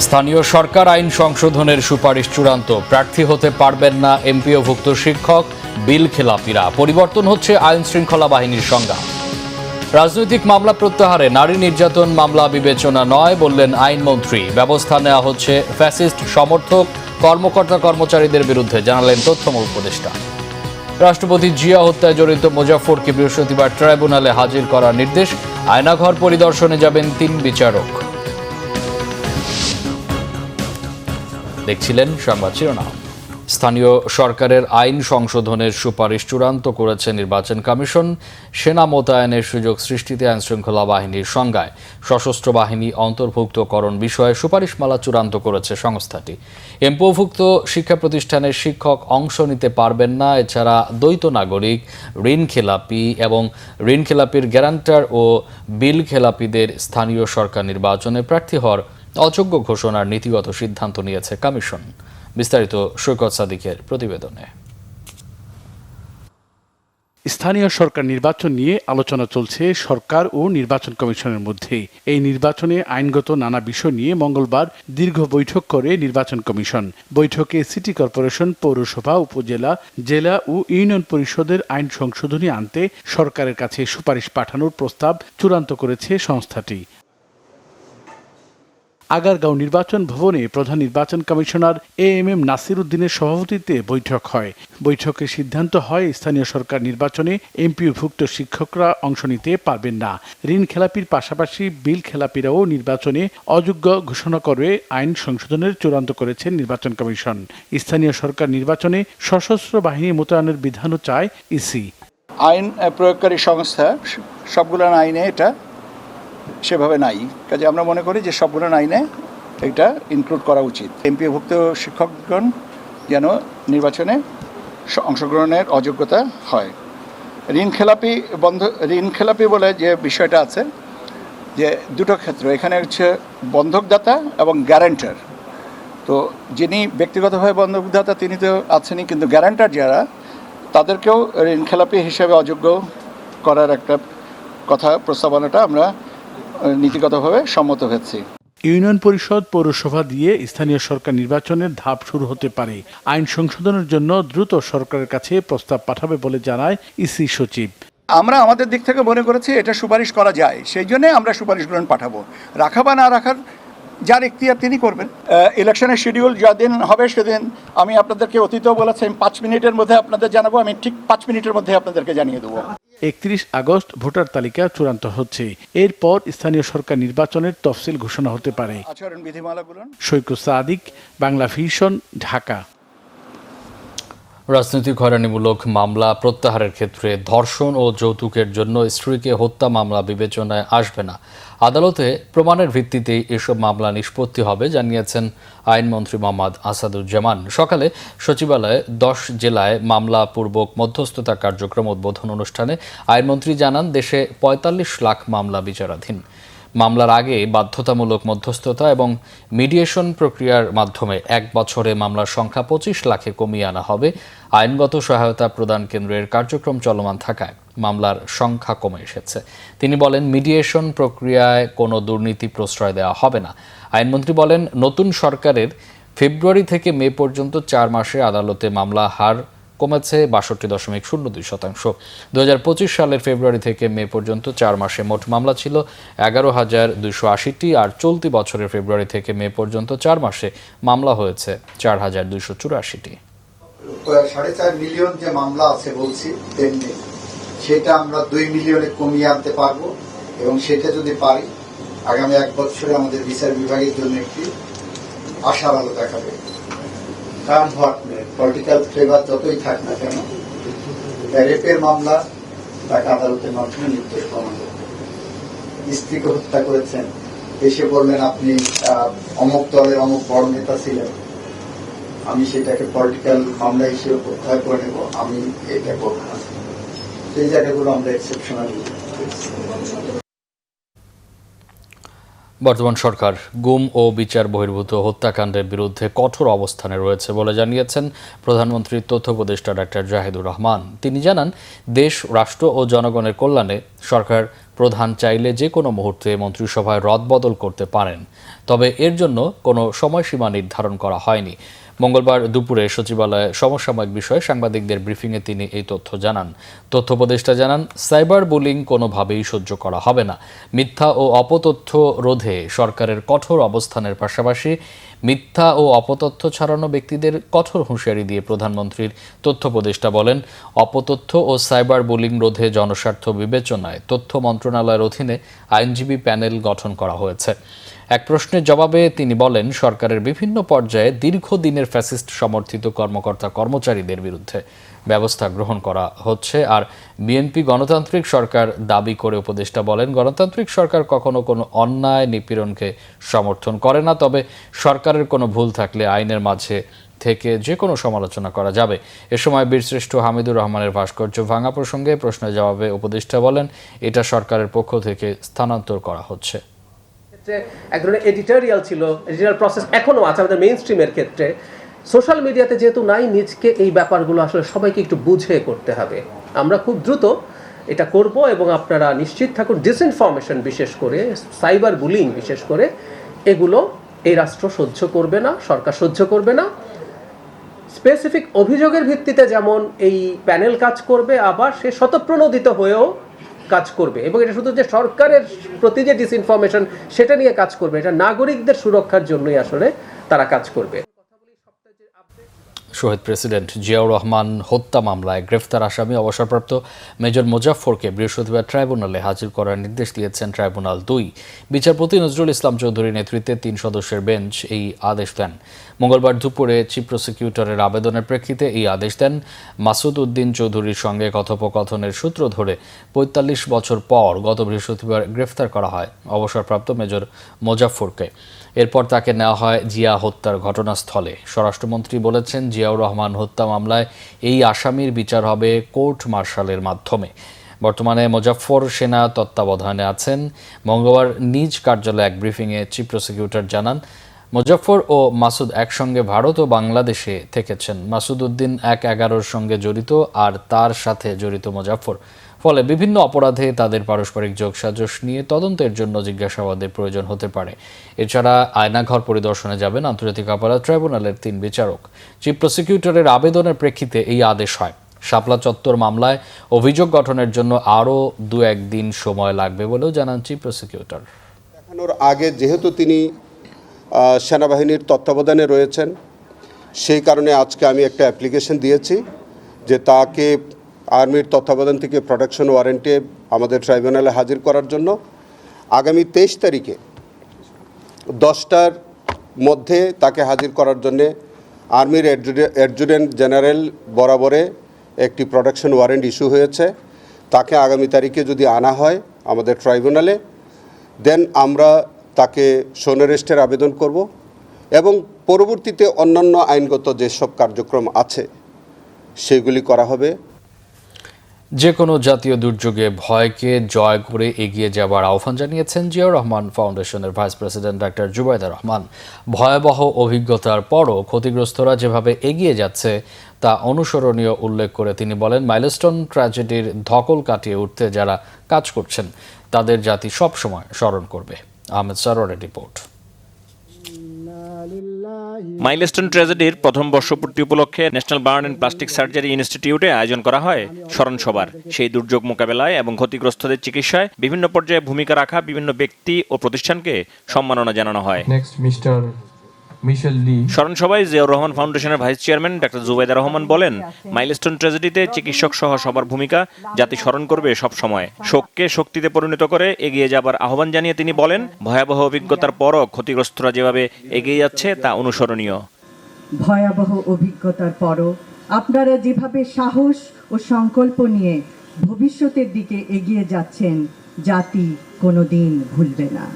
স্থানীয় সরকার আইন সংশোধনের সুপারিশ চূড়ান্ত। প্রার্থী হতে পারবেন না এমপিওভুক্ত শিক্ষক, বিল খেলাপিরা। পরিবর্তন হচ্ছে আইন শৃঙ্খলা বাহিনীর সংজ্ঞা। রাজনৈতিক মামলা প্রত্যাহারে নারী নির্যাতন মামলা বিবেচনা নয় বললেন আইনমন্ত্রী। ব্যবস্থা নেওয়া হচ্ছে ফ্যাসিস্ট সমর্থক কর্মকর্তা কর্মচারীদের বিরুদ্ধে, জানালেন তথ্য উপদেষ্টা। রাষ্ট্রপতি জিয়া হত্যায় জড়িত মোজাফফরকে বৃহস্পতিবার ট্রাইব্যুনালে হাজির করার নির্দেশ। আয়নাঘর পরিদর্শনে যাবেন 3 বিচারক। দেখছিলেন সংবাদ শিরোনাম। স্থানীয় সরকারের আইন সংশোধনের সুপারিশ চূড়ান্ত করেছে নির্বাচন কমিশন। সেনা মোতায়েনের সুযোগ সৃষ্টিতে আইনশৃঙ্খলা বাহিনীর সংজ্ঞায় সশস্ত্র বাহিনী অন্তর্ভুক্তকরণ বিষয়ে সুপারিশমালা চূড়ান্ত করেছে সংস্থাটি। এমপিওভুক্ত শিক্ষা প্রতিষ্ঠানের শিক্ষক অংশ নিতে পারবেন না। এছাড়া দ্বৈত নাগরিক, ঋণ খেলাপি এবং ঋণ খেলাপির গ্যারান্টার ও বিল খেলাপিদের স্থানীয় সরকার নির্বাচনে প্রার্থী হওয়ার অযোগ্য ঘোষণার নীতিগত সিদ্ধান্ত নিয়েছে কমিশন। বিস্তারিত সৈকত সাদিকের প্রতিবেদনে। স্থানীয় সরকার নির্বাচন নিয়ে আলোচনা চলছে সরকার ও নির্বাচন কমিশনের মধ্যে। এই নির্বাচনে আইনগত নানা বিষয় নিয়ে মঙ্গলবার দীর্ঘ বৈঠক করে নির্বাচন কমিশন। বৈঠকে সিটি কর্পোরেশন, পৌরসভা, উপজেলা, জেলা ও ইউনিয়ন পরিষদের আইন সংশোধনী আনতে সরকারের কাছে সুপারিশ পাঠানোর প্রস্তাব চূড়ান্ত করেছে সংস্থাটি। আগারগাঁও নির্বাচন ভবনে প্রধান নির্বাচন কমিশনার AM নাসির উদ্দিনের সভাপতিত্বে বৈঠক হয়। বৈঠকে সিদ্ধান্ত হয় স্থানীয় সরকার নির্বাচনে এমপিওভুক্ত শিক্ষকরা অংশ নিতে পারবেন না। ঋণ খেলাপির পাশাপাশি বিল খেলাপিরাও নির্বাচনে অযোগ্য ঘোষণা করে আইন সংশোধনের চূড়ান্ত করেছেন নির্বাচন কমিশন। স্থানীয় সরকার নির্বাচনে সশস্ত্র বাহিনী মোতায়েনের বিধানও চায় ইসি। আইন প্রয়োগকারী সংস্থা সবগুলো আইনে এটা সেভাবে নাই, কাজে আমরা মনে করি যে সবগুলো আইনে এটা ইনক্লুড করা উচিত। এমপিওভুক্ত শিক্ষকগণ যেন নির্বাচনে অংশগ্রহণের অযোগ্যতা হয়। ঋণ খেলাপি বলে যে বিষয়টা আছে, যে দুটো ক্ষেত্র এখানে হচ্ছে বন্ধকদাতা এবং গ্যারান্টার। তো যিনি ব্যক্তিগতভাবে বন্ধকদাতা তিনি তো আছেনই, কিন্তু গ্যারান্টার যারা তাদেরকেও ঋণ খেলাপি হিসেবে অযোগ্য করার একটা কথা প্রস্তাবনাটা আমরা নীতিগতভাবে সম্মত হয়েছি। ইউনিয়ন পরিষদ, পৌরসভা দিয়ে স্থানীয় সরকার নির্বাচনের ধাপ শুরু হতে পারে। আইন সংশোধনের জন্য দ্রুত সরকারের কাছে প্রস্তাব পাঠাবে বলে জানায় ইসি সচিব। আমরা আমাদের দিক থেকে মনে করেছি এটা সুপারিশ করা যায়, সেই জন্য আমরা সুপারিশগুলো পাঠাবো। রাখা বা না রাখার যার এখতিয়ার তিনি করবেন। ইলেকশনের শিডিউল যেদিন হবে সেদিন আমি আপনাদেরকে অতীতেও বলেছি 5 মিনিটের মধ্যে আপনাদের জানাবো। আমি ঠিক 5 মিনিটের মধ্যে আপনাদেরকে জানিয়ে দেবো। 31 আগস্ট ভোটার তালিকা চূড়ান্ত হচ্ছে। এরপর স্থানীয় সরকার নির্বাচনের তফসিল ঘোষণা হতে পারে। আচরণ বিধিমালাগুলো। সৈকত সাদিক, বাংলা ভিশন, ঢাকা। রাজনৈতিক হয়রানিমূলক মামলা প্রত্যাহারের ক্ষেত্রে ধর্ষণ ও যৌতুকের জন্য স্ত্রীকে হত্যা মামলা বিবেচনায় আসবে না। আদালতে প্রমাণের ভিত্তিতেই এসব মামলা নিষ্পত্তি হবে, জানিয়েছেন আইনমন্ত্রী মোহাম্মদ আসাদুজ্জামান। সকালে সচিবালয়ে 10 জেলায় মামলা পূর্বক মধ্যস্থতা কার্যক্রম উদ্বোধন অনুষ্ঠানে আইনমন্ত্রী জানান, দেশে 45 লাখ মামলা বিচারাধীন। মামলার আগে বাধ্যতামূলক মধ্যস্থতা এবং মিডিয়েশন প্রক্রিয়ার মাধ্যমে 1 বছরে মামলার সংখ্যা 25 লাখে কমিয়ে আনা হবে। আইনগত সহায়তা প্রদান কেন্দ্রের কার্যক্রম চলমান থাকায় মামলার সংখ্যা কমে এসেছে। তিনি বলেন, মিডিয়েশন প্রক্রিয়ায় কোনো দুর্নীতি প্রশ্রয় দেওয়া হবে না। আইনমন্ত্রী বলেন, নতুন সরকারের ফেব্রুয়ারি থেকে মে পর্যন্ত 4 মাসে আদালতে মামলা হার কমেছে 62.02%। 2025 সালের ফেব্রুয়ারি থেকে মে পর্যন্ত 4 মাসে মোট মামলা ছিল 11,280টি, আর চলতি বছরের ফেব্রুয়ারি থেকে মে পর্যন্ত 4 মাসে মামলা হয়েছে 4,284টি। 4.5 মিলিয়ন যে মামলা আছে বলছি, তেমনি সেটা আমরা 2 মিলিয়নে কমিয়ে আনতে পারবো, এবং সেটা যদি পারি আগামী 1 বছরে আমাদের বিচার বিভাগের জন্য একটি আশার আলো দেখাবে। কারণ পলিটিক্যাল ফ্লেভার যতই থাক না কেন, রেপের মামলা তাকে আদালতের মাধ্যমে নির্দোষ প্রমাণ করতে। স্ত্রীকে হত্যা করেছেন, এসে বললেন আপনি অমুক দলের অমুক বড় নেতা ছিলেন, আমি সেটাকে পলিটিক্যাল মামলা হিসেবে প্রত্যাহার করে নেব, আমি এটা করব না। সেই জায়গাগুলো আমরা এক্সেপশনাল। বর্তমান সরকার গুম ও বিচার বহির্ভূত হত্যাকাণ্ডের বিরুদ্ধে কঠোর অবস্থানে রয়েছে বলে জানিয়েছেন প্রধানমন্ত্রীর তথ্য উপদেষ্টা ডক্টর জাহিদুর রহমান। তিনি জানান, দেশ, রাষ্ট্র ও জনগণের কল্যাণে সরকার প্রধান চাইলে যে কোনো মুহূর্তে মন্ত্রিসভায় রদবদল করতে পারেন, তবে এর জন্য কোনো সময়সীমা নির্ধারণ করা হয়নি। মঙ্গলবার দুপুরে সচিবালয়ে সমসাময়িক বিষয়ে সাংবাদিকদের ব্রিফিংয়ে তিনি এই তথ্য জানান। তথ্য উপদেষ্টা জানান, সাইবার বুলিং কোনোভাবেই সহ্য করা হবে না। মিথ্যা ও অপতথ্য রোধে সরকারের কঠোর অবস্থানের পাশাপাশি মিথ্যা ও অপতথ্য ছড়ানো ব্যক্তিদের কঠোর হুঁশিয়ারি দিয়ে প্রধানমন্ত্রীর তথ্য উপদেষ্টা বলেন, অপতথ্য ও সাইবার বুলিং রোধে জনস্বার্থ বিবেচনায় তথ্য মন্ত্রণালয়ের অধীনে আইনজীবী প্যানেল গঠন করা হয়েছে। এক প্রশ্নের জবাবে তিনি বলেন, সরকারের বিভিন্ন পর্যায়ে দীর্ঘদিনের ফ্যাসিস্ট সমর্থিত কর্মকর্তা কর্মচারীদের বিরুদ্ধে ব্যবস্থা গ্রহণ করা হচ্ছে। আর বিএনপি গণতান্ত্রিক সরকার দাবি করে উপদেষ্টা বলেন, গণতান্ত্রিক সরকার কখনো কোনো অন্যায় নিপীড়নকে সমর্থন করে না, তবে সরকারের কোনো ভুল থাকলে আইনের মাঝে থেকে যে কোনো সমালোচনা করা যাবে। এ সময় বীরশ্রেষ্ঠ হামিদুর রহমানের ভাস্কর্য ভাঙা প্রসঙ্গে প্রশ্নের জবাবে উপদেষ্টা বলেন, এটা সরকারের পক্ষ থেকে স্থানান্তর করা হচ্ছে। এক ধরনের এডিটোরিয়াল ছিল, এডিটোরিয়াল প্রসেস এখনও আছে আমাদের মেইন স্ট্রিমের ক্ষেত্রে। সোশ্যাল মিডিয়াতে যেহেতু নাই, নিজকে এই ব্যাপারগুলো আসলে সবাইকে একটু বুঝে করতে হবে। আমরা খুব দ্রুত এটা করব এবং আপনারা নিশ্চিত থাকুন, ডিসইনফরমেশন বিশেষ করে, সাইবার বুলিং বিশেষ করে, এগুলো এই রাষ্ট্র সহ্য করবে না, সরকার সহ্য করবে না। স্পেসিফিক অভিযোগের ভিত্তিতে যেমন এই প্যানেল কাজ করবে, আবার সে স্বতঃপ্রণোদিত হয়েও কাজ করবে। এবং এটা শুধু যে সরকারের প্রতি যে ডিসইনফরমেশন সেটা নিয়ে কাজ করবে, এটা নাগরিকদের সুরক্ষার জন্যই আসলে তারা কাজ করবে। শহীদ প্রেসিডেন্ট জিয়াউর রহমান হত্যা মামলায় গ্রেফতার আসামি অবসরপ্রাপ্ত মেজর মোজাফফরকে বৃহস্পতিবার ট্রাইব্যুনালে হাজির করার নির্দেশ দিয়েছেন ট্রাইব্যুনাল ২। বিচারপতি নজরুল ইসলাম চৌধুরীর নেতৃত্বে ৩ সদস্যের বেঞ্চ এই আদেশ দেন। মঙ্গলবার দুপুরে চিফ প্রসিকিউটরের আবেদনের প্রেক্ষিতে এই আদেশ দেন। মাসুদ উদ্দিন চৌধুরীর সঙ্গে কথোপকথনের সূত্র ধরে ৪৫ বছর পর গত বৃহস্পতিবার গ্রেফতার করা হয় অবসরপ্রাপ্ত মেজর মোজাফফরকে। এরপর তাকে নেওয়া হয় জিয়া হত্যার ঘটনাস্থলে। স্বরাষ্ট্রমন্ত্রী বলেছেন, জিয়াউর রহমান হত্যা মামলায় এই আসামির বিচার হবে কোর্ট মার্শালের মাধ্যমে। বর্তমানে মোজাফফর সেনা তত্ত্বাবধানে আছেন। মঙ্গলবার নিজ কার্যালয়ে এক ব্রিফিংয়ে চিফ প্রসিকিউটর জানান, মোজাফফর ও মাসুদ একসঙ্গে ভারত ও বাংলাদেশে থেকেছেন। মাসুদ উদ্দিন ১/১১-র সঙ্গে জড়িত, আর তার সাথে জড়িত মোজাফফর। ফলে বিভিন্ন অপরাধে তাদের পারস্পরিক যোগসাজশ নিয়ে তদন্তের জন্য জিজ্ঞাসাবাদের প্রয়োজন হতে পারে। এছাড়া আয়নাঘর পরিদর্শনে যাবেন আন্তর্জাতিক অপরাধ ট্রাইব্যুনালের ৩ বিচারক। চিফ প্রসিকিউটরের আবেদনের প্রেক্ষিতে এই আদেশ হয়। শাপলা চত্বর মামলায় অভিযোগ গঠনের জন্য আরও ২-১ দিন সময় লাগবে বলেও জানান চিফ প্রসিকিউটর। দেখানোর আগে যেহেতু তিনি সেনাবাহিনীর তত্ত্বাবধানে রয়েছেন, সেই কারণে আজকে আমি একটা অ্যাপ্লিকেশন দিয়েছি যে তাকে আর্মির তত্ত্বাবধান থেকে প্রোটেকশন ওয়ারেন্টে আমাদের ট্রাইব্যুনালে হাজির করার জন্য আগামী ২৩ তারিখে 10টার মধ্যে তাকে হাজির করার জন্যে আর্মির অ্যাডজুটেন্ট জেনারেল বরাবরে একটি প্রোটেকশন ওয়ারেন্ট ইস্যু হয়েছে। তাকে আগামী তারিখে যদি আনা হয় আমাদের ট্রাইব্যুনালে, দেন আমরা তাকে শোন অ্যারেস্টের আবেদন করব এবং পরবর্তীতে অন্যান্য আইনগত যেসব কার্যক্রম আছে সেগুলি করা হবে। যে কোনো জাতীয় দুর্যোগে ভয়কে জয় করে এগিয়ে যাবার আহ্বান জানিয়েছেন জিয়াউর রহমান ফাউন্ডেশনের vice president doctor Zubaida Rahman. ভয়াবহ অভিজ্ঞতার পরও ক্ষতিগ্রস্তরা যেভাবে এগিয়ে যাচ্ছে তা অনুসরণীয় উল্লেখ করে তিনি বলেন, মাইলস্টোন ট্র্যাজেডির ধকল কাটিয়ে উঠতে যারা কাজ করছেন তাদের জাতি সবসময় স্মরণ করবে। আহমেদ সারোয়ারের রিপোর্ট। মাইলস্টোন ট্র্যাজেডির প্রথম বর্ষপূর্তি উপলক্ষে national burn and plastic surgery ইনস্টিটিউটে আয়োজন করা হয় স্মরণ সভার। সেই দুর্যোগ মোকাবেলায় এবং ক্ষতিগ্রস্তদের চিকিৎসায় বিভিন্ন পর্যায়ে ভূমিকা রাখা বিভিন্ন ব্যক্তি ও প্রতিষ্ঠানকে সম্মাননা জানানো হয়। স্মরণ সভায় জিয়াউর রহমান ফাউন্ডেশনের vice chairman doctor Zubaida Rahman বলেন, মাইলস্টোন ট্র্যাজেডিতে চিকিৎসক সহ সবার ভূমিকা জাতি স্মরণ করবে সব সময়। শোককে শক্তিতে পরিণত করে এগিয়ে যাবার আহ্বান জানিয়ে তিনি বলেন, ভয়াবহ অভিজ্ঞতার পরও ক্ষতিগ্রস্তরা যেভাবে এগিয়ে যাচ্ছে তা অনুসরণীয়। ভয়াবহ অভিজ্ঞতার পরও আপনারা যেভাবে সাহস ও সংকল্প নিয়ে ভবিষ্যতের দিকে এগিয়ে যাচ্ছেন, জাতি কোনোদিন ভুলবে না।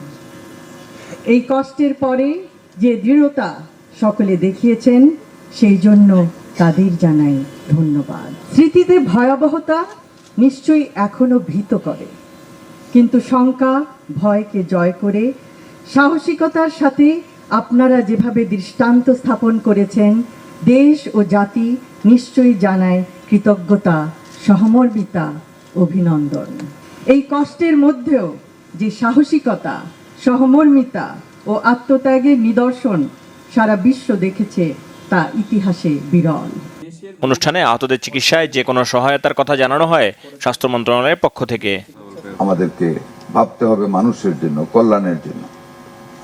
এই কষ্টের পরে যে দৃঢ়তা সকলে দেখিয়েছেন, সেই জন্য তাদের জানাই ধন্যবাদ। স্মৃতিতে ভয়াবহতা নিশ্চয়ই এখনো ভীত করে, কিন্তু শঙ্কা ভয়কে জয় করে সাহসিকতার সাথে আপনারা যেভাবে দৃষ্টান্ত স্থাপন করেছেন, দেশ ও জাতি নিশ্চয়ই জানায় কৃতজ্ঞতা, সহমর্মিতা, অভিনন্দন। এই কষ্টের মধ্যেও যে সাহসিকতা, সহমর্মিতা ও আত্মত্যাগের নিদর্শন সারা বিশ্ব দেখেছে, তা ইতিহাসে বিরল। অনুষ্ঠানে আহতদের চিকিৎসায় যে কোনো সহায়তার কথা জানানো হয় স্বাস্থ্য মন্ত্রণালয়ের পক্ষ থেকে। আমাদেরকে ভাবতে হবে মানুষের জন্য, কল্যাণের জন্য।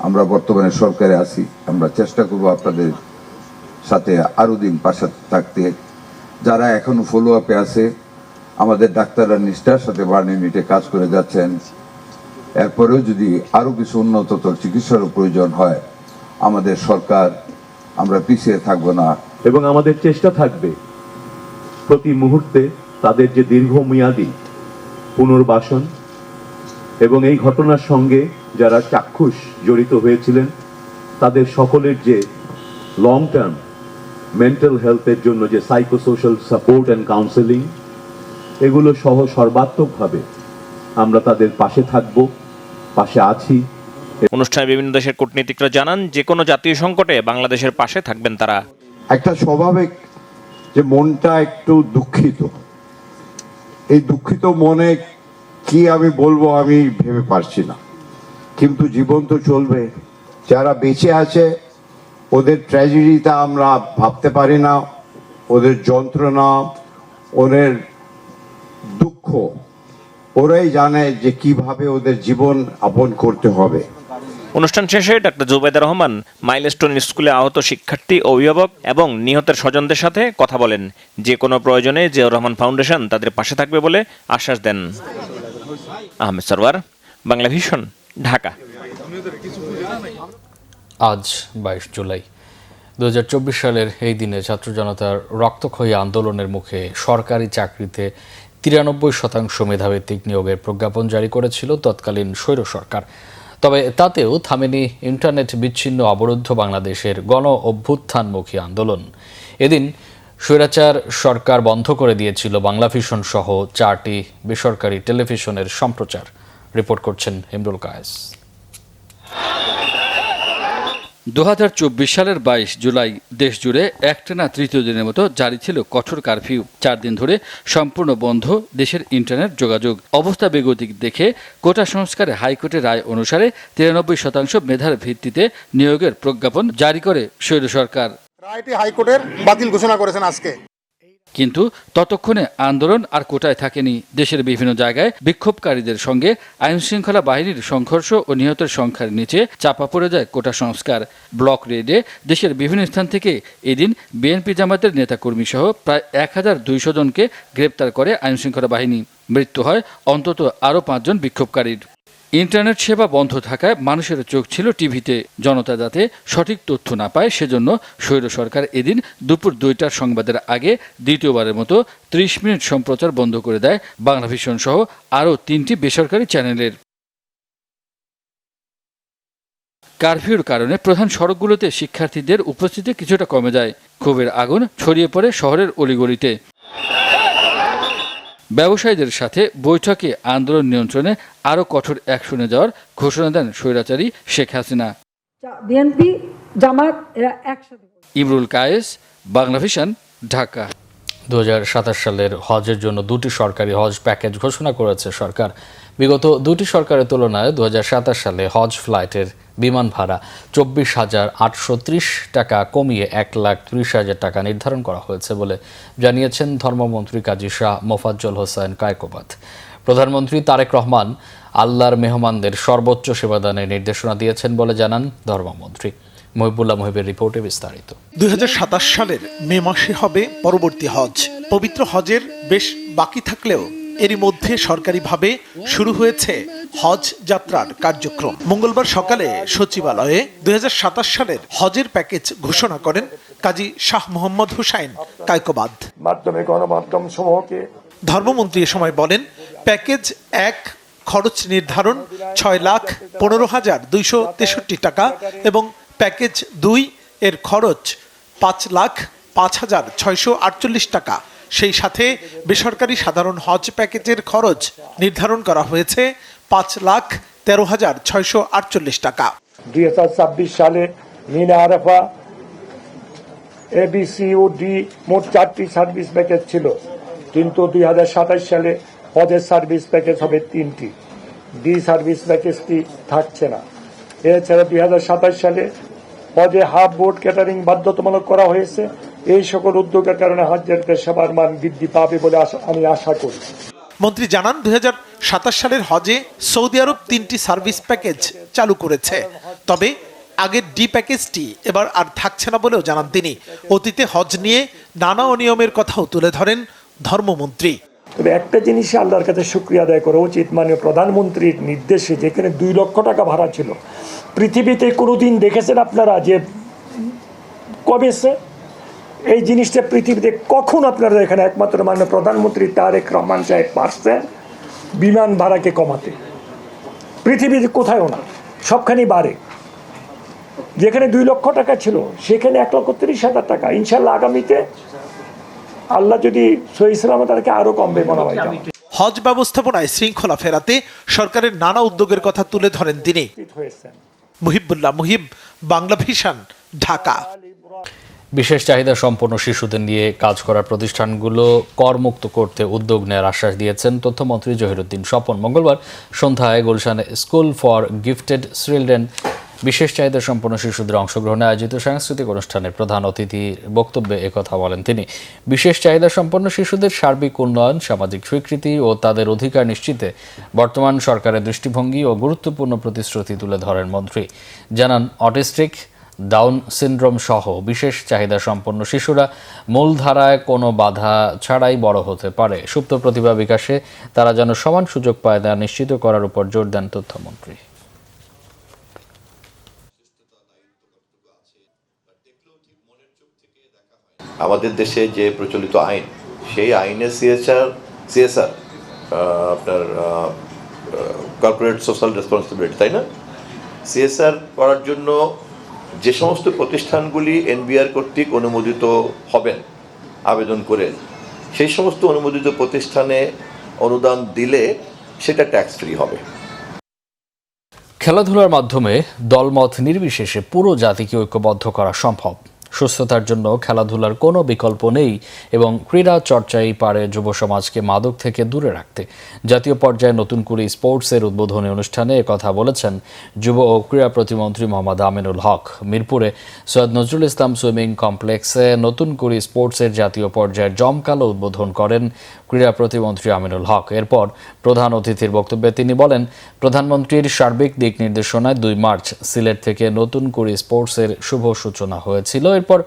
আমরা বর্তমানে সরকারে আছি, আমরা চেষ্টা করব আপনাদের সাথে আরো দিন পাশে থাকতে। যারা এখনো ফলো আপে আছে, আমাদের ডাক্তাররা নিষ্ঠার সাথে বার্ন ইউনিটে কাজ করে যাচ্ছেন। এরপরেও যদি আরো কিছু উন্নততর চিকিৎসার প্রয়োজন হয়, আমাদের সরকার, আমরা পিছিয়ে থাকবো না। এবং আমাদের চেষ্টা থাকবে প্রতি মুহূর্তে তাদের যে দীর্ঘমেয়াদী পুনর্বাসন এবং এই ঘটনার সঙ্গে যারা চাক্ষুষ জড়িত হয়েছিলেন তাদের সকলের যে লং টার্ম মেন্টাল হেলথের জন্য যে সাইকোসোশ্যাল সাপোর্ট অ্যান্ড কাউন্সেলিং, এগুলো সহ সর্বাত্মকভাবে আমরা তাদের পাশে থাকব, পাশে আছি। অনুষ্ঠানে বিভিন্ন দেশের কূটনীতিকরা জানান যে কোনো জাতীয় সংকটে বাংলাদেশের পাশে থাকবেন তারা। একটা স্বাভাবিক যে মনটা একটু দুঃখিত, এই দুঃখিত মনে কি আমি বলবো আমি ভেবে পারছি না, কিন্তু জীবন তো চলবে। যারা বেঁচে আছে ওদের ট্র্যাজেডিটা আমরা ভাবতে পারি না, ওদের যন্ত্রণা, ওদের দুঃখ ওরাই জানে যে কিভাবে ওদের জীবন যাপন করতে হবে। অনুষ্ঠান শেষে ডাক্তার জুবাইদা রহমান মাইলস্টোন স্কুলে আহত শিক্ষার্থী, অভিভাবক এবং নিহতের স্বজনদের সাথে কথা বলেন। যে কোনো প্রয়োজনে জিয়াউর রহমান ফাউন্ডেশন তাদের পাশে থাকবে বলে আশ্বাস দেন। আহমেদ সরওয়ার, বাংলা ভিশন, ঢাকা। আজ 22 জুলাই 2024 সালের এই দিনে ছাত্র জনতার রক্তক্ষয়ী আন্দোলনের মুখে সরকারি চাকরিতে 93% মেধাভিত্তিক নিয়োগের প্রজ্ঞাপন জারি করেছিল তৎকালীন স্বৈর সরকার। তবে তাতেও থামেনি ইন্টারনেট বিচ্ছিন্ন অবরুদ্ধ বাংলাদেশের গণ অভ্যুত্থানমুখী আন্দোলন। এদিন স্বৈরাচার সরকার বন্ধ করে দিয়েছিল বাংলা ভিশন সহ 4টি বেসরকারি টেলিভিশনের সম্প্রচার। রিপোর্ট করছেন ইমরুল কায়েস। 2024 সালের 22 জুলাই দেশজুড়ে একটানা তৃতীয় দিনের মতো জারি ছিল কঠোর কারফিউ। 4 দিন ধরে সম্পূর্ণ বন্ধ দেশের ইন্টারনেট যোগাযোগ। অবস্থা বেগতিক দেখে কোটা সংস্কারে হাইকোর্টের রায় অনুসারে 93% মেধার ভিত্তিতে নিয়োগের প্রজ্ঞাপন জারি করে স্বৈর সরকার। রায়টি হাইকোর্টের বাতিল ঘোষণা করেছেন আজকে। কিন্তু ততক্ষণে আন্দোলন আর কোটায় থাকেনি। দেশের বিভিন্ন জায়গায় বিক্ষোভকারীদের সঙ্গে আইনশৃঙ্খলা বাহিনীর সংঘর্ষ ও নিহতের সংখ্যার নিচে চাপা পড়ে যায় কোটা সংস্কার। ব্লক রেডে দেশের বিভিন্ন স্থান থেকে এদিন বিএনপি জামাতের নেতাকর্মী সহ প্রায় 1200 জনকে গ্রেপ্তার করে আইনশৃঙ্খলা বাহিনী। মৃত্যু হয় অন্তত আরও 5 জন বিক্ষোভকারীর। ইন্টারনেট সেবা বন্ধ থাকায় মানুষের চোখ ছিল টিভিতে। জনতা যাতে সঠিক তথ্য না পায় সেজন্য স্বৈর সরকার এদিন দুপুর 2টার সংবাদের আগে দ্বিতীয়বারের মতো 30 মিনিট সম্প্রচার বন্ধ করে দেয় বাংলা ভিশন সহ আরও 3টি বেসরকারি চ্যানেলের। কারফিউর কারণে প্রধান সড়কগুলোতে শিক্ষার্থীদের উপস্থিতি কিছুটা কমে যায়। ক্ষোভের আগুন ছড়িয়ে পড়ে শহরের অলিগলিতে। ব্যবসায়ীদের সাথে বৈঠকে আন্দোলন নিয়ন্ত্রণে আরও কঠোর অ্যাকশনে যাওয়ার ঘোষণা দেন স্বৈরাচারী শেখ হাসিনা। বিএনপি জামাত এরা একসাথে। ইমরুল কায়েস, বাংলা ভিশন, ঢাকা। 2027 সালের হজের জন্য 2টি সরকারি হজ প্যাকেজ ঘোষণা করেছে সরকার। বিগত 2টি সরকারের তুলনায় 2027 সালে হজ ফ্লাইটের বিমান ভাড়া 24,830 টাকা কমিয়ে 1,30,000 টাকা নির্ধারণ করা হয়েছে বলে জানিয়েছেন ধর্মমন্ত্রী কাজী শাহ মোফাজ্জল হোসেন কায়কোবাদ। প্রধানমন্ত্রী তারেক রহমান আল্লাহর মেহমানদের সর্বোচ্চ সেবাদানের নির্দেশনা দিয়েছেন বলে জানান ধর্মমন্ত্রী। মহিবুল্লাহ মহিবের রিপোর্টে বিস্তারিত। 2027 সালের মে মাসে হবে পরবর্তী হজ। পবিত্র হজের বেশ বাকি থাকলেও এরই মধ্যে সরকারিভাবে শুরু হয়েছে হজ যাত্রার কার্যক্রম। মঙ্গলবার সকালে সচিবালয়ে 2027 সালের হজের প্যাকেজ ঘোষণা করেন কাজী শাহ মোহাম্মদ হুসাইন কায়কোবাদ। মাধ্যমে গণমাধ্যম সমূহকে ধর্মমন্ত্রী এ সময় বলেন, প্যাকেজ 1 খরচ নির্ধারণ 6,15,263 টাকা এবং প্যাকেজ 2 এর খরচ 5,05,648 টাকা। সেই সাথে বেসরকারি সাধারণ হজ প্যাকেজের খরচ নির্ধারণ করা হয়েছে 5,13,648 টাকা। 2026 সালে মিনা আরাফা এবিসি ও ডি মোট 4টি সার্ভিস প্যাকেজ ছিল, কিন্তু 2027 সালে হজের সার্ভিস প্যাকেজ হবে 3টি। ডি সার্ভিস প্যাকেজটি থাকছে না। এছাড়া 2027 সালে হজে হাফ বোট ক্যাটারিং বাধ্যতামূলক করা হয়েছে। এই সকল উদ্যোগের কারণে হজযাত্রীদের সেবার মান বৃদ্ধি পাবে বলে আমি আশা করি। মন্ত্রী জানান 2027 সালের হজে সৌদি আরব 3টি সার্ভিস প্যাকেজ চালু করেছে, তবে আগের ডি প্যাকেজটি এবার আর থাকছে না বলেও জানান তিনি। অতীতে হজ নিয়ে নানা অনিয়মের কথাও তুলে ধরেন ধর্মমন্ত্রী। তবে একটা জিনিসই আল্লাহর কাছে শুকরিয়া আদায় করা উচিত, মাননীয় প্রধানমন্ত্রীর নির্দেশে যেখানে 2 লক্ষ টাকা ভাড়া ছিল, পৃথিবীতে কোনোদিন দেখেছেন আপনারা যে কমেছে এই জিনিসটা? পৃথিবীতে কখন আপনারা এখানে একমাত্র মাননীয় প্রধানমন্ত্রী তারেক রহমান সাহেব পারছেন বিমান ভাড়াকে কমাতে। পৃথিবীতে কোথায়ও না, সবখানেই বাড়ে। যেখানে 2 লক্ষ টাকা ছিল সেখানে 1,30,000 টাকা। ইনশাল্লাহ আগামীতে আল্লাহ যদি সহি সালামত তাকে আরো কমবে মনে হয়। হজ ব্যবস্থাপনায় শৃঙ্খলা ফেরাতে সরকারের নানা উদ্যোগের কথা তুলে ধরেন তিনি। মুহিবুল্লাহ মুহিব, বাংলা ভিশন, ঢাকা। বিশেষ চাহিদা সম্পন্ন শিশুদের নিয়ে কাজ করার প্রতিষ্ঠানগুলো করমুক্ত করতে উদ্যোগ নেওয়ার আশ্বাস দিয়েছেন তথ্যমন্ত্রী জহিরুদ্দিন স্বপন। মঙ্গলবার সন্ধ্যায় গুলশানে স্কুল ফর গিফটেড চিলড্রেন বিশেষ চাহিদা সম্পন্ন শিশুদের অংশগ্রহণে আয়োজিত সাংস্কৃতিক অনুষ্ঠানের প্রধান অতিথির বক্তব্যে একথা বলেন তিনি। বিশেষ চাহিদা সম্পন্ন শিশুদের সার্বিক উন্নয়ন, সামাজিক স্বীকৃতি ও তাদের অধিকার নিশ্চিতে বর্তমান সরকারের দৃষ্টিভঙ্গি ও গুরুত্বপূর্ণ প্রতিশ্রুতি তুলে ধরেন মন্ত্রী। জানান, অটিস্টিক, ডাউন সিনড্রোম সহ বিশেষ চাহিদা সম্পন্ন শিশুরা মূলধারায় কোনো বাধা ছাড়াই বড় হতে পারে। সুপ্ত প্রতিভা বিকাশে তারা যেন সমান সুযোগ পায় তা নিশ্চিত করার উপর জোর দেন তথ্যমন্ত্রী। আমাদের দেশে যে প্রচলিত আইন, সেই আইনে সিএসআর আপনার কর্পোরেট সোশ্যাল রেসপন্সিবিলিটি, তাই না? সিএসআর করার জন্য যে সমস্ত প্রতিষ্ঠানগুলি এনবিআর কর্তৃক অনুমোদিত হবেন আবেদন করে, সেই সমস্ত অনুমোদিত প্রতিষ্ঠানে অনুদান দিলে সেটা ট্যাক্স ফ্রি হবে। খেলাধুলার মাধ্যমে দলমত নির্বিশেষে পুরো জাতিকে ঐক্যবদ্ধ করা সম্ভব। সুস্থতার জন্য খেলাধুলার কোনো বিকল্প নেই এবং ক্রীড়া চর্চাই পারে যুব সমাজকে মাদক থেকে দূরে রাখতে। জাতীয় পর্যায়ে নতুন করে স্পোর্টসের উদ্বোধনী অনুষ্ঠানে একথা বলেছেন যুব ও ক্রীড়া প্রতিমন্ত্রী মোহাম্মদ আমিনুল হক। মিরপুরে সৈয়দ নজরুল ইসলাম সুইমিং কমপ্লেক্সে নতুন করে স্পোর্টসের জাতীয় পর্যায়ের জমকালো উদ্বোধন করেন ক্রীড়া প্রতিমন্ত্রী আমিনুল হক। এরপর প্রধান অতিথির বক্তব্যে তিনি বলেন, প্রধানমন্ত্রীর সার্বিক দিক নির্দেশনায় 2 মার্চ সিলেট থেকে নতুন করে স্পোর্টসের শুভ সূচনা হয়েছিল। এরপর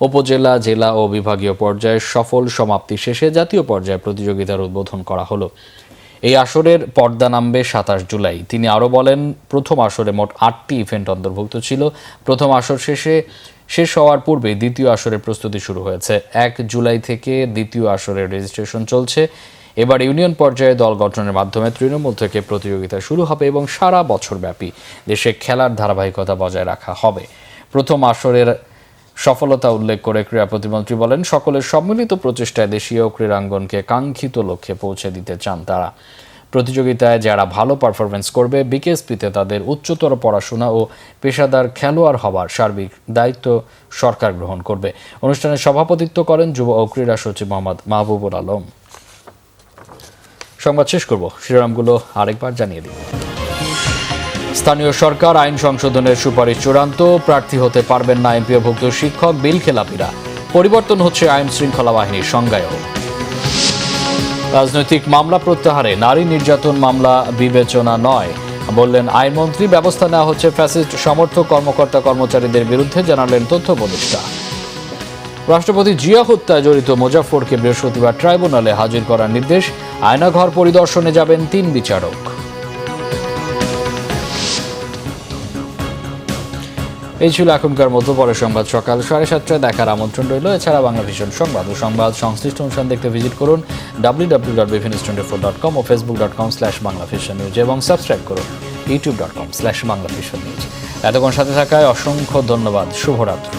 উপজেলা, জেলা ও বিভাগীয় পর্যায়ে সফল সমাপ্তি শেষে জাতীয় পর্যায়ে প্রতিযোগিতার উদ্বোধন করা হলো। এই আসরের পর্দা নামবে 27 জুলাই। তিনি আরও বলেন, প্রথম আসরে মোট 8টি ইভেন্ট অন্তর্ভুক্ত ছিল। প্রথম আসর শেষ হওয়ার পূর্বে দ্বিতীয় আসরের প্রস্তুতি শুরু হয়েছে। 1 জুলাই থেকে দ্বিতীয় আসরের রেজিস্ট্রেশন চলছে। এবার ইউনিয়ন পর্যায়ে দল গঠনের মাধ্যমে তৃণমূল থেকে প্রতিযোগিতা শুরু হবে এবং সারা বছর ব্যাপী দেশে খেলার ধারাবাহিকতা বজায় রাখা হবে। প্রথম আসরের সফলতা উল্লেখ করে ক্রীড়া প্রতিমন্ত্রী বলেন, সকলের সম্মিলিত প্রচেষ্টায় দেশীয় ক্রীড়াঙ্গনকে কাঙ্ক্ষিত লক্ষ্যে পৌঁছে দিতে চান তারা। প্রতিযোগিতায় যারা ভালো পারফরমেন্স করবে, বিকেএসপিতে তাদের উচ্চতর পড়াশোনা ও পেশাদার খেলোয়াড় হবার সার্বিক দায়িত্ব সরকার গ্রহণ করবে। অনুষ্ঠানে সভাপতিত্ব করেন যুব ও ক্রীড়া সচিব মোহাম্মদ মাহবুবুল আলম। সংবাদ শেষ করব, শিরোনামগুলো আরেকবার জানিয়ে দিই। স্থানীয় সরকার আইন সংশোধনের সুপারিশ চূড়ান্ত, প্রার্থী হতে পারবেন না এমপিওভুক্ত শিক্ষক, বিল খেলাপিরা। পরিবর্তন হচ্ছে আইন শৃঙ্খলা বাহিনীর সংজ্ঞায়ও। রাজনৈতিক মামলা প্রত্যাহারে নারী নির্যাতন মামলা বিবেচনা নয় বললেন আইনমন্ত্রী। ব্যবস্থা নেওয়া হচ্ছে ফ্যাসিস্ট সমর্থক কর্মকর্তা কর্মচারীদের বিরুদ্ধে, জানালেন তথ্য উপদেষ্টা। রাষ্ট্রপতি জিয়া হত্যায় জড়িত মুজাফফরকে বৃহস্পতিবার ট্রাইব্যুনালে হাজির করার নির্দেশ। আয়নাঘর পরিদর্শনে যাবেন 3 বিচারক। এই ছিল এখনকার মতো। পরে সংবাদ সকাল 7:30টায় দেখার আমন্ত্রণ রইল। এছাড়া বাংলা ভিশন সংবাদ ও সংবাদ সংশ্লিষ্ট অনুষ্ঠান দেখতে ভিজিট করুন www.bfnews24.com ও facebook.com/banglavisionnews এবং সাবস্ক্রাইব করুন youtube.com/banglavisionnews। এতক্ষণ সাথে থাকায় অসংখ্য ধন্যবাদ। শুভরাত্রি।